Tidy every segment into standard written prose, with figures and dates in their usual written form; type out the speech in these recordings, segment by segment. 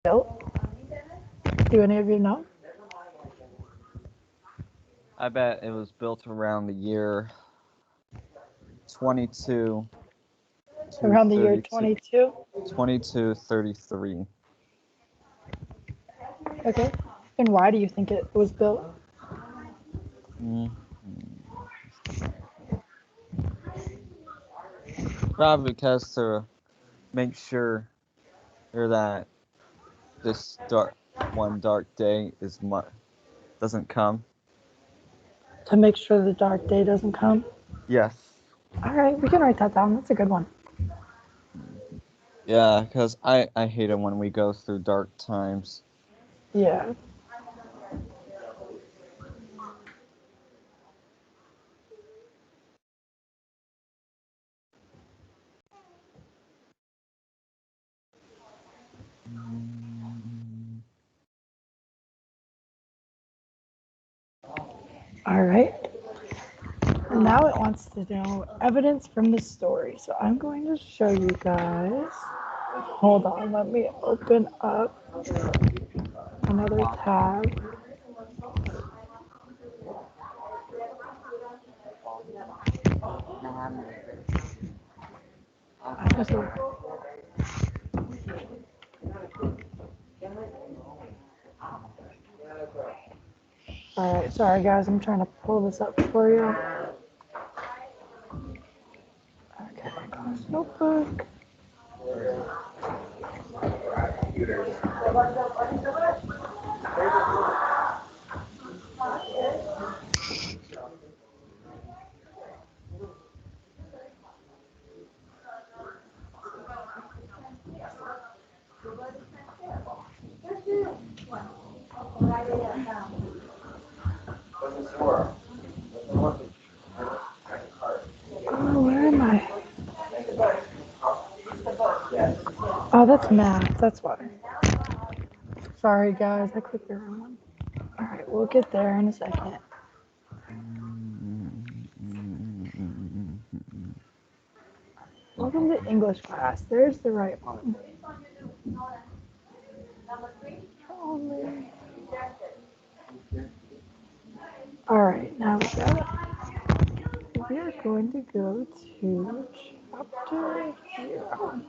built? Do any of you know? I bet it was built around the year 22 to Around the year 32 22? 2233. Okay. And why do you think it was built? Probably because to make sure that this dark day doesn't come. To make sure the dark day doesn't come? Yes. All right, we can write that down. That's a good one. Yeah, because I hate it when we go through dark times. Yeah. All right. And now it wants to know evidence from the story. So I'm going to show you guys. Hold on, let me open up another tab. All right, sorry guys, I'm trying to pull this up for you. Okay, class notebook. Oh, where am I? Oh, that's math. That's why. Sorry, guys. I clicked the wrong one. All right, we'll get there in a second. Welcome to English class. There's the right one. All right, now we got it. We are going to go to chapter 0.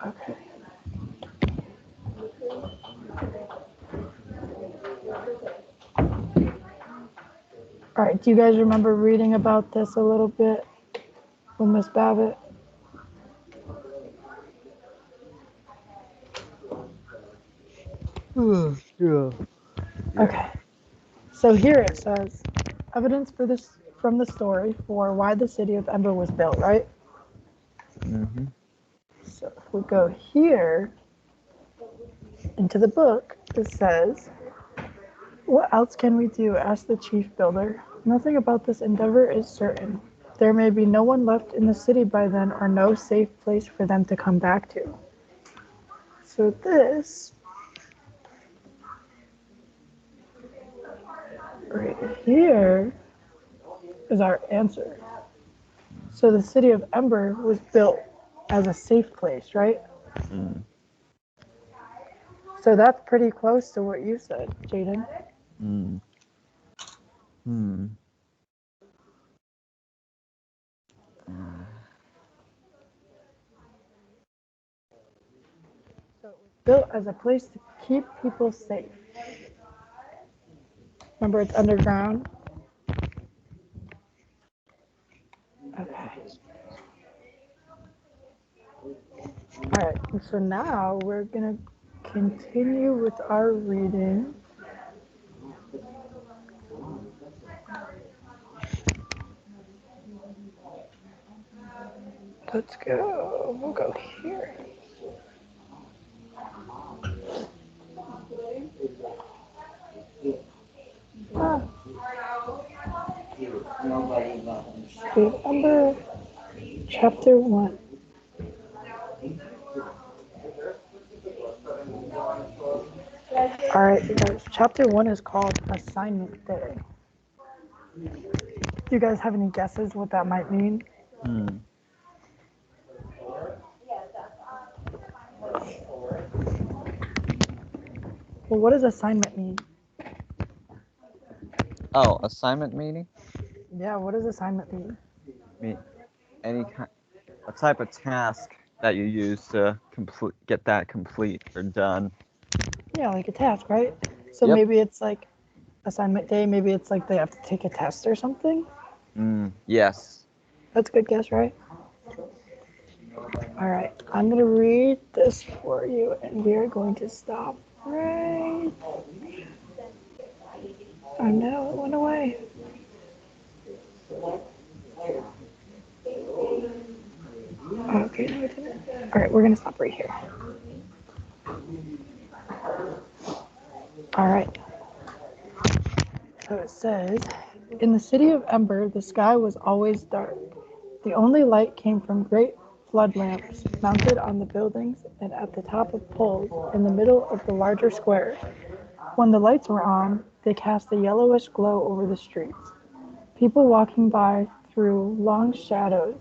Okay. All right, do you guys remember reading about this a little bit with Miss Babbitt? Yeah. Okay. So here it says, evidence for this from the story for why the city of Ember was built, right? Mm-hmm. So if we go here into the book, it says, what else can we do? Asked the chief builder. Nothing about this endeavor is certain. There may be no one left in the city by then or no safe place for them to come back to. So this right here is our answer. So the city of Ember was built as a safe place, right? Mm. So that's pretty close to what you said, Jaden. Mm. Hmm. So it was built as a place to keep people safe. Remember, it's underground. Okay. All right. So now we're gonna continue with our reading. Let's go. We'll go here. Ah. Remember chapter 1. All right, you guys. Chapter 1 is called Assignment Day. Do you guys have any guesses what that might mean? Hmm. Well, what does assignment mean? Oh, assignment meeting? Yeah, what does assignment mean? Me any kind a type of task that you use to get that complete or done. Yeah, like a task, right? So Yep. maybe it's like assignment day. Maybe it's like they have to take a test or something. Yes. That's a good guess, right? All right, I'm gonna read this for you, and we are going to stop right. Oh no, it went away. Okay, no, it didn't. All right, we're gonna stop right here. All right. So it says, in the city of Ember, the sky was always dark. The only light came from great flood lamps mounted on the buildings and at the top of poles in the middle of the larger square. When the lights were on, they cast a yellowish glow over the streets. People walking by threw long shadows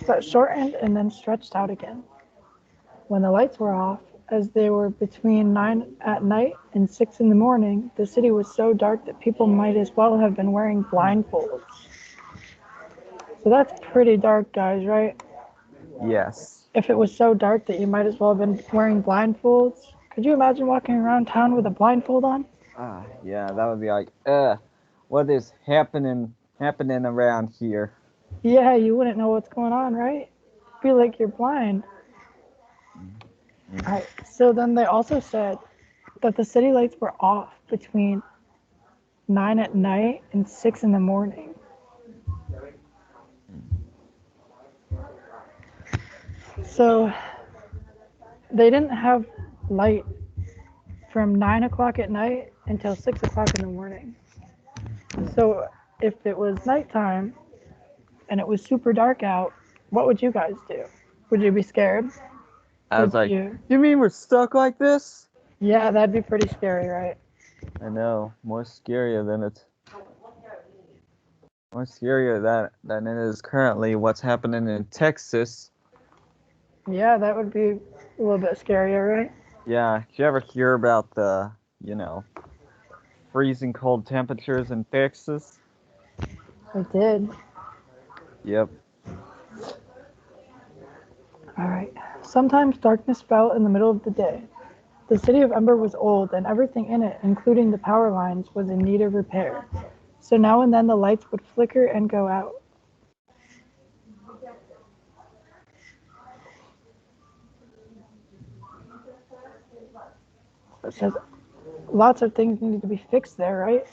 that shortened and then stretched out again. When the lights were off, as they were between 9 at night and 6 in the morning, the city was so dark that people might as well have been wearing blindfolds. So that's pretty dark, guys, right? Yes. If it was so dark that you might as well have been wearing blindfolds, could you imagine walking around town with a blindfold on? Yeah, that would be like, what is happening around here? Yeah, you wouldn't know what's going on, right? Be like you're blind. Mm-hmm. All right. So then they also said that the city lights were off between 9 at night and 6 in the morning. So they didn't have light from 9 o'clock at night until 6 o'clock in the morning. So if it was nighttime and it was super dark out, what would you guys do? Would you be scared? I was Would like, you? you mean we're stuck like this? Yeah, that'd be pretty scary, right? I know, more scarier than it is currently what's happening in Texas. Yeah, that would be a little bit scarier, right? Yeah, did you ever hear about the, you know, freezing cold temperatures in Texas? I did. Yep. All right. Sometimes darkness fell in the middle of the day. The city of Ember was old, and everything in it, including the power lines, was in need of repair. So now and then the lights would flicker and go out. It says lots of things needed to be fixed there, right?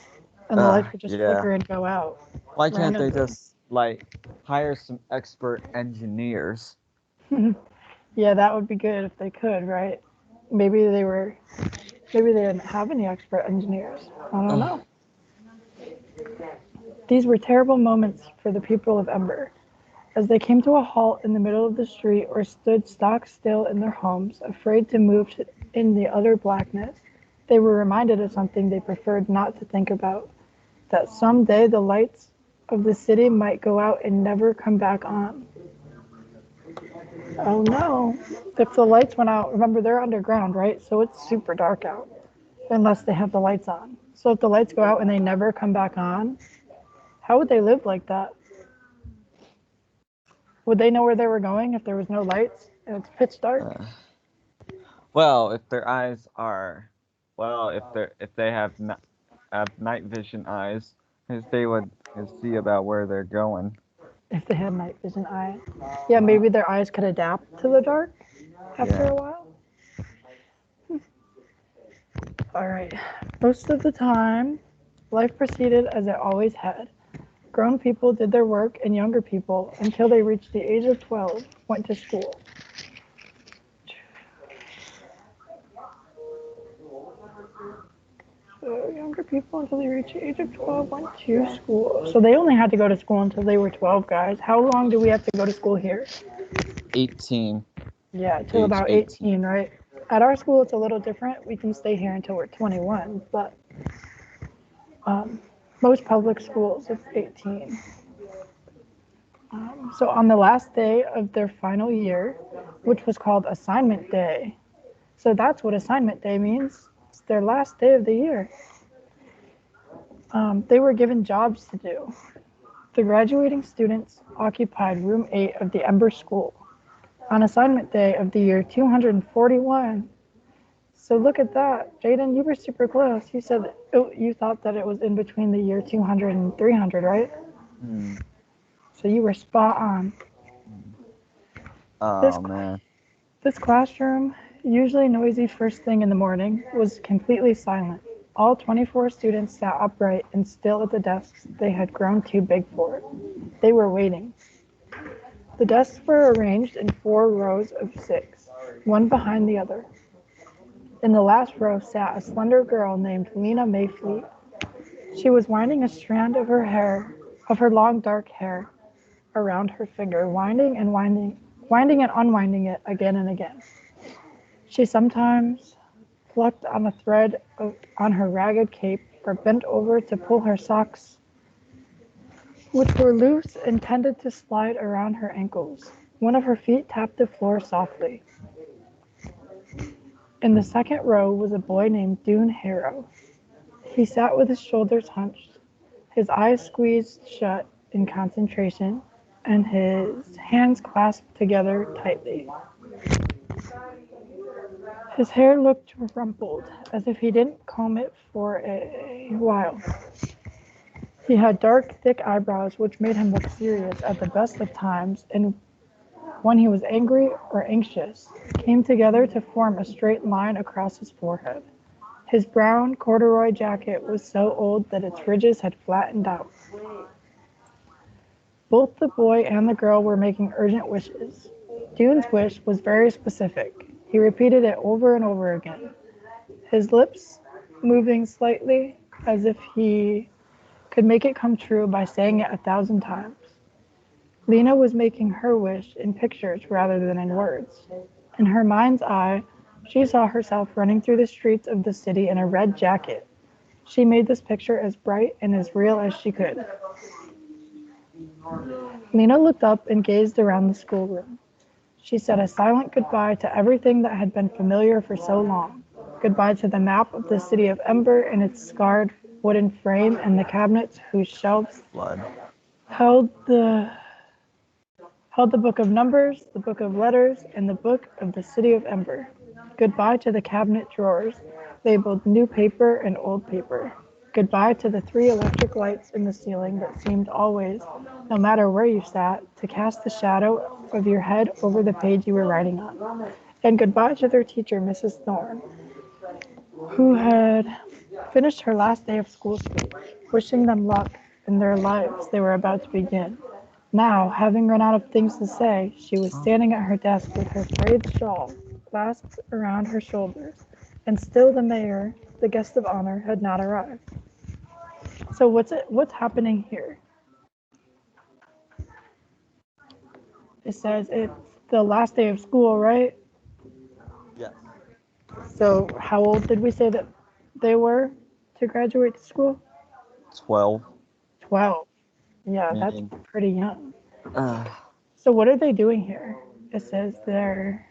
And the lights would just Yeah. flicker and go out Why can't they randomly. just like hire some expert engineers? Yeah, that would be good if they could, right? Maybe they were, maybe they didn't have any expert engineers. I don't Ugh. know. These were terrible moments for the people of Ember. As they came to a halt in the middle of the street or stood stock still in their homes, afraid to move in the utter blackness, they were reminded of something they preferred not to think about, that some day the lights of the city might go out and never come back on. Oh no. If the lights went out, remember they're underground, right? So it's super dark out unless they have the lights on. So if the lights go out and they never come back on, how would they live like that? Would they know where they were going if there was no lights and it's pitch dark? Well, if their eyes are, well, if they have night vision eyes, if they would see about where they're going. If they had night vision eyes. Yeah, maybe their eyes could adapt to the dark after Yeah. a while. All right. Most of the time, life proceeded as it always had. Grown people did their work, and younger people, until they reached the age of 12, went to school. So, younger people until they reached the age of 12 went to school. So, they only had to go to school until they were 12, guys. How long do we have to go to school here? 18. Yeah, till Age about 18. 18, right? At our school, it's a little different. We can stay here until we're 21, but Most public schools, it's 18. So on the last day of their final year, which was called assignment day. So that's what assignment day means. It's their last day of the year. They were given jobs to do. The graduating students occupied room 8 of the Ember School on assignment day of the year 241. So look at that. Jaden, you were super close. You said you thought that it was in between the year 200 and 300, right? Hmm. So you were spot on. This Oh man. this classroom, usually noisy first thing in the morning, was completely silent. All 24 students sat upright and still at the desks they had grown too big for. They were waiting. The desks were arranged in 4 rows of 6, one behind the other. In the last row sat a slender girl named Lena Mayfleet. She was winding a strand of her long dark hair, around her finger, winding and unwinding it again and again. She sometimes plucked on a thread on her ragged cape or bent over to pull her socks, which were loose and tended to slide around her ankles. One of her feet tapped the floor softly. In the second row was a boy named Dune Harrow. He sat with his shoulders hunched, his eyes squeezed shut in concentration, and his hands clasped together tightly. His hair looked rumpled, as if he didn't comb it for a while. He had dark, thick eyebrows which made him look serious at the best of times, and when he was angry or anxious, came together to form a straight line across his forehead. His brown corduroy jacket was so old that its ridges had flattened out. Both the boy and the girl were making urgent wishes. Dune's wish was very specific. He repeated it over and over again, his lips moving slightly as if he could make it come true by saying it 1,000 times. Lena was making her wish in pictures rather than in words. In her mind's eye, she saw herself running through the streets of the city in a red jacket. She made this picture as bright and as real as she could. Lena looked up and gazed around the schoolroom. She said a silent goodbye to everything that had been familiar for so long. Goodbye to the map of the city of Ember and its scarred wooden frame and the cabinets whose shelves Blood. held the held the book of numbers, the book of letters, and the book of the city of Ember. Goodbye to the cabinet drawers, labeled new paper and old paper. Goodbye to the 3 electric lights in the ceiling that seemed always, no matter where you sat, to cast the shadow of your head over the page you were writing on. And goodbye to their teacher, Mrs. Thorne, who had finished her last day of school speech, wishing them luck in their lives they were about to begin. Now, having run out of things to say, she was standing at her desk with her frayed shawl clasped around her shoulders, and still the mayor, the guest of honor, had not arrived. So what's happening here? It says it's the last day of school, right? Yes. So how old did we say that they were to graduate to school? 12. 12. Yeah, that's Meaning. pretty young. Uh, So what are they doing here? It says they're.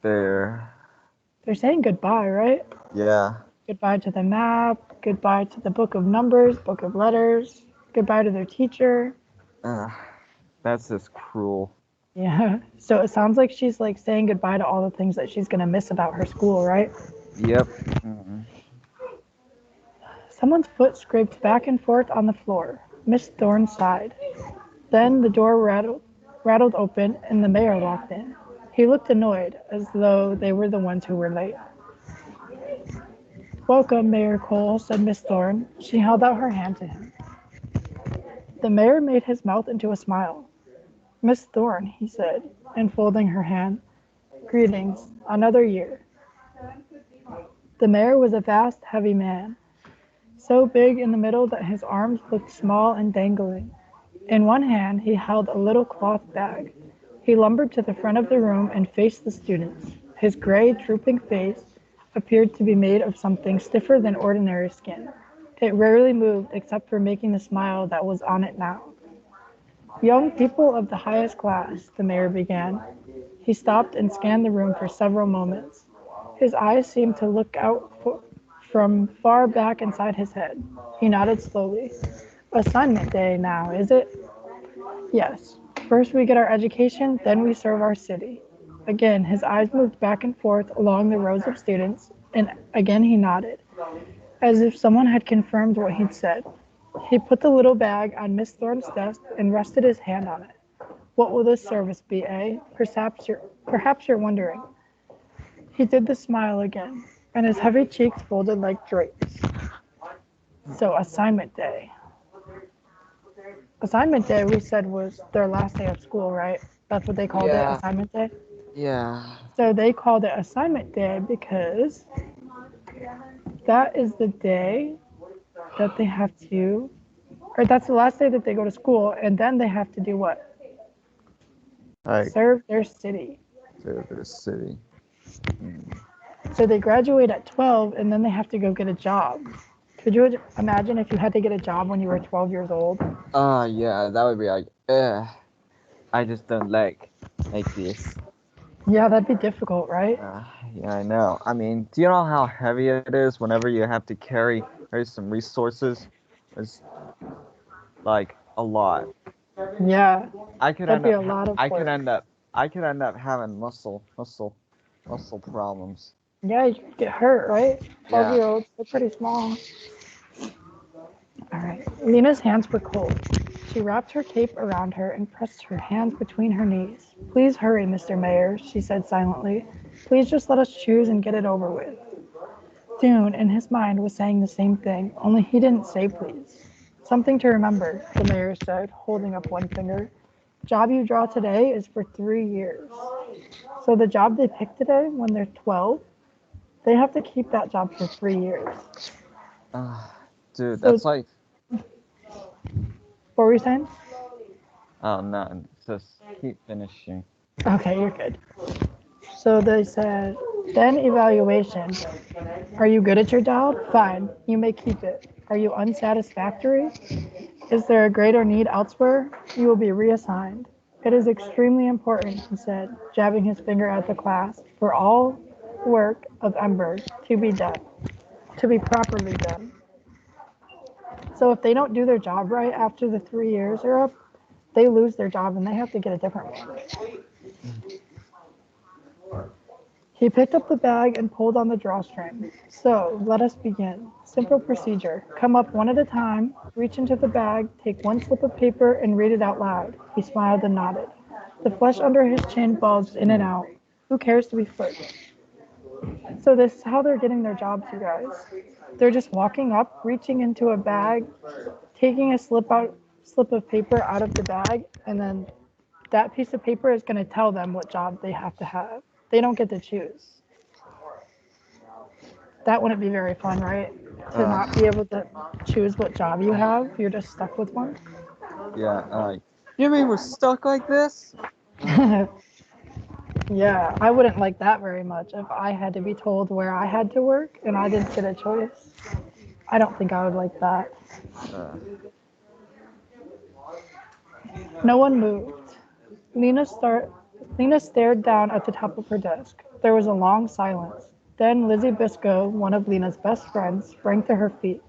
they're saying goodbye, right? Yeah. Goodbye to the map, goodbye to the book of numbers, book of letters, goodbye to their teacher. Uh, that's just cruel. Yeah. So it sounds like she's like saying goodbye to all the things that she's gonna miss about her school, right? Yep. Mm-mm. Someone's foot scraped back and forth on the floor. Miss Thorne sighed. Then the door rattled open and the mayor walked in. He looked annoyed, as though they were the ones who were late. Welcome, Mayor Cole, said Miss Thorne. She held out her hand to him. The mayor made his mouth into a smile. Miss Thorne, he said, enfolding her hand. Greetings, another year. The mayor was a vast, heavy man, so big in the middle that his arms looked small and dangling. In one hand he held a little cloth bag. He lumbered to the front of the room and faced the students. His gray, drooping face appeared to be made of something stiffer than ordinary skin. It rarely moved except for making the smile that was on it now. Young people of the highest class, the mayor began. He stopped and scanned the room for several moments. His eyes seemed to look out from far back inside his head. He nodded slowly. Assignment day now, is it? Yes. First we get our education, then we serve our city. Again, his eyes moved back and forth along the rows of students, and again he nodded, as if someone had confirmed what he'd said. He put the little bag on Miss Thorne's desk and rested his hand on it. What will this service be, eh? Perhaps you're wondering. He did the smile again, and his heavy cheeks folded like drapes. So, assignment day. Assignment day, we said, was their last day of school, right? That's what they called it, Yeah. assignment day. Yeah. So, they called it assignment day because that is the day that they have to, or that's the last day that they go to school, and then they have to do what? Like Serve their city. to the city. Mm. So they graduate at 12 and then they have to go get a job. Could you imagine if you had to get a job when you were 12 years old? Yeah, that would be like, I just don't like this. Yeah, that'd be difficult, right? Yeah, I know. I mean, do you know how heavy it is whenever you have to carry some resources? It's like a lot. Yeah, I could that'd end be up a lot of I could work. end up I could end up having muscle problems. Yeah, you could get hurt, right? 12 Yeah. year olds, they're pretty small. All right. Lena's hands were cold. She wrapped her cape around her and pressed her hands between her knees. Please hurry, Mr. Mayor, she said silently. Please just let us choose and get it over with. Dune, in his mind, was saying the same thing, only he didn't say please. Something to remember, the mayor said, holding up one finger. Job you draw today is for 3 years. So the job they pick today, when they're 12, they have to keep that job for 3 years. Uh, Dude, So, that's like, what were you saying? oh no, just keep finishing. Okay, you're good. So they said, then evaluation. Are you good at your job? Fine, you may keep it. Are you unsatisfactory? Is there a greater need elsewhere? You will be reassigned. It is extremely important, he said, jabbing his finger at the class, for all work of Ember to be done, to be properly done. So if they don't do their job right after the 3 years are up, they lose their job and they have to get a different one. He picked up the bag and pulled on the drawstring. So, let us begin. Simple procedure. Come up one at a time, reach into the bag, take one slip of paper, and read it out loud. He smiled and nodded. The flesh under his chin bulged in and out. Who cares to be first? So, this is how they're getting their jobs, you guys. They're just walking up, reaching into a bag, taking a slip of paper out of the bag, and then that piece of paper is going to tell them what job they have to have. They don't get to choose. That wouldn't be very fun, right? To Uh, not be able to choose what job you have. You're just stuck with one. yeah. You mean we're stuck like this? Yeah, I wouldn't like that very much if I had to be told where I had to work and I didn't get a choice. I don't think I would like that. Uh, No one moved. Lena, start, Lena stared down at the top of her desk. There was a long silence. Then Lizzie Biscoe, one of Lena's best friends, sprang to her feet.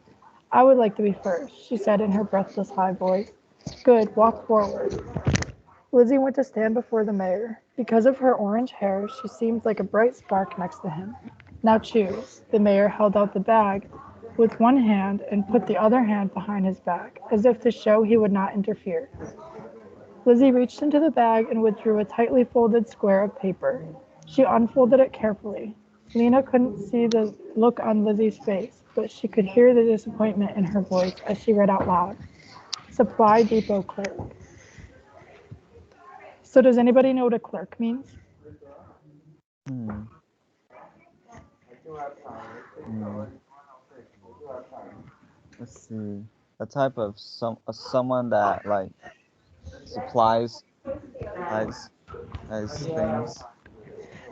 I would like to be first, she said in her breathless high voice. Good, walk forward. Lizzie went to stand before the mayor. Because of her orange hair, she seemed like a bright spark next to him. Now choose. The mayor held out the bag with one hand and put the other hand behind his back, as if to show he would not interfere. Lizzie reached into the bag and withdrew a tightly folded square of paper. She unfolded it carefully. Lena couldn't see the look on Lizzie's face, but she could hear the disappointment in her voice as she read out loud. Supply Depot Clerk. So does anybody know what a clerk means? hmm. Hmm. Let's see. A type of someone that like supplies as things.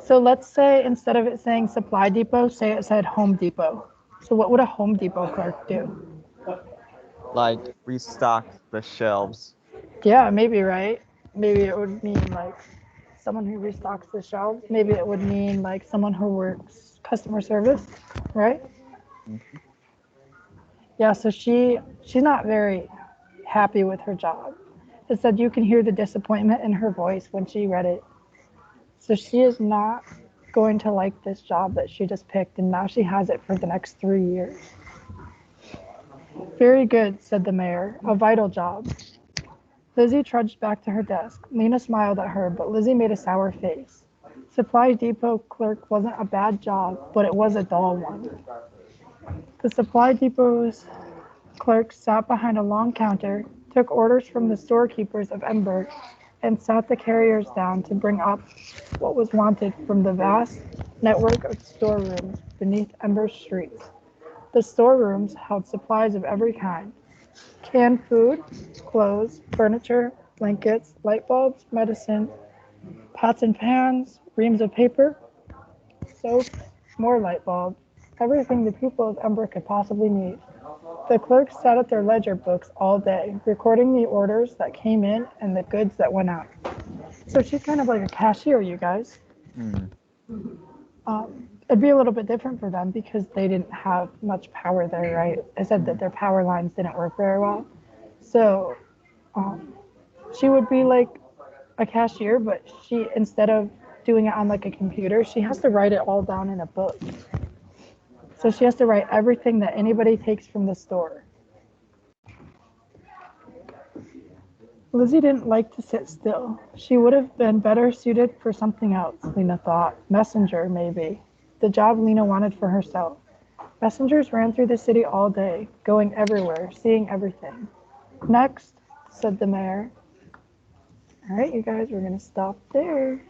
So let's say instead of it saying Supply Depot, say it said Home Depot. So what would a Home Depot clerk do? Like restock the shelves. Yeah, maybe, right? Maybe it would mean like someone who restocks the shelves. Maybe it would mean like someone who works customer service, right? Mhm. Yeah, so she's not very happy with her job. It said you can hear the disappointment in her voice when she read it. So she is not going to like this job that she just picked, and now she has it for the next 3 years. Very good, said the mayor. A vital job. Lizzie trudged back to her desk. Lena smiled at her, but Lizzie made a sour face. Supply depot clerk wasn't a bad job, but it was a dull one. The supply depot's clerk sat behind a long counter, took orders from the storekeepers of Ember, and sat the carriers down to bring up what was wanted from the vast network of storerooms beneath Ember's streets. The storerooms held supplies of every kind: canned food, clothes, furniture, blankets, light bulbs, medicine, pots and pans, reams of paper, soap, more light bulbs, everything the people of Ember could possibly need. The clerks sat at their ledger books all day, recording the orders that came in and the goods that went out. So she's kind of like a cashier, you guys. Mm. It'd be a little bit different for them because they didn't have much power there, right? I said that their power lines didn't work very well. So um, she would be like a cashier, but she, instead of doing it on like a computer, she has to write it all down in a book. So she has to write everything that anybody takes from the store. Lizzie didn't like to sit still. She would have been better suited for something else, Lena thought. Messenger, maybe. The job Lena wanted for herself. Messengers ran through the city all day, going everywhere, seeing everything. Next, said the mayor. All right, you guys, we're going to stop there.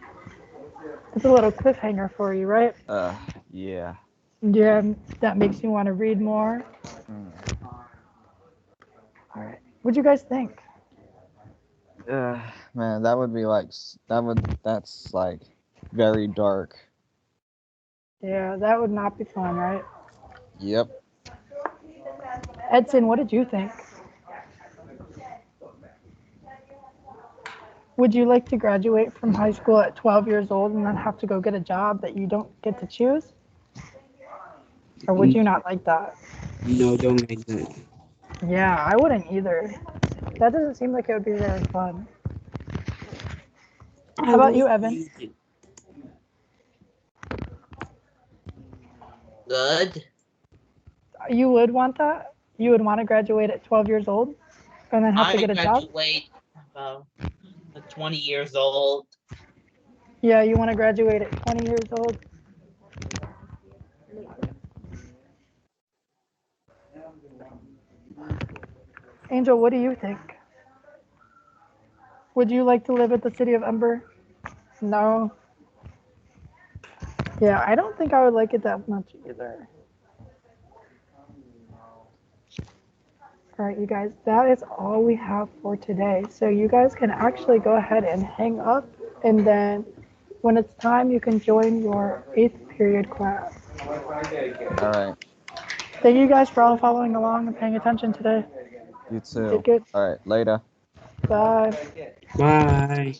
It's a little cliffhanger for you, right? Uh, yeah. Yeah, that makes you want to read more. Mm. All right. What'd you guys think? Man, that would be like that's like very dark. Yeah, that would not be fun, right? Yep. Edson, what did you think? Would you like to graduate from high school at 12 years old and then have to go get a job that you don't get to choose? Or would you not like that? No, don't like that. Yeah, I wouldn't either. That doesn't seem like it would be very fun. I How about was you, Evan? thinking. Good. You would want that? You would want to graduate at 12 years old and then have to I get a job? graduate about 20 years old. Yeah, you want to graduate at 20 years old? Angel, what do you think? Would you like to live at the city of Ember? No. Yeah, I don't think I would like it that much either. All right, you guys, that is all we have for today. So you guys can actually go ahead and hang up, and then when it's time, you can join your 8th period class. All right. Thank you guys for all following along and paying attention today. You Take too. it. All right. Later. Bye. Bye.